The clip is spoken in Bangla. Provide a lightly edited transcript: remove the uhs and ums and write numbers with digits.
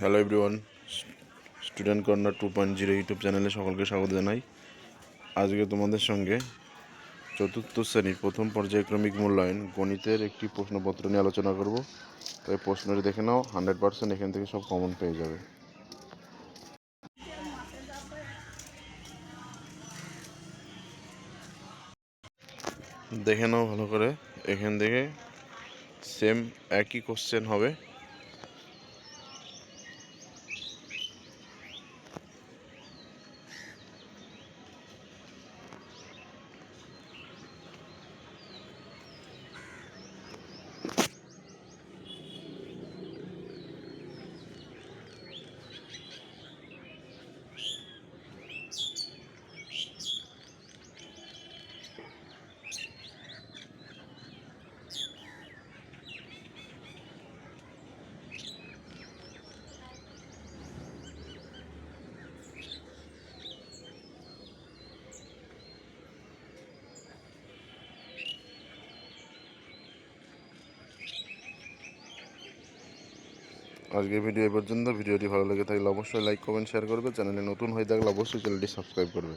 Hello everyone, student corner 2.0 YouTube চ্যানেলে সকলকে স্বাগত জানাই। আজকে তোমাদের সঙ্গে চতুর্থ শ্রেণীর প্রথম পর্যায়ক্রমিক মূল্যায়ন গণিতের একটি প্রশ্নপত্র নিয়ে আলোচনা করব। তো এই প্রশ্নটি দেখে নাও, 100% এখান থেকে সব কমন পেয়ে যাবে। দেখে নাও ভালো করে, এখান থেকে সেম একই কোশ্চেন হবে। আজকের ভিডিও এ পর্যন্ত। ভিডিওটি ভালো লেগে থাকলে অবশ্যই লাইক, কমেন্ট, শেয়ার করবে। চ্যানেলে নতুন হয়ে থাকলে অবশ্যই চ্যানেলটি সাবস্ক্রাইব করবে।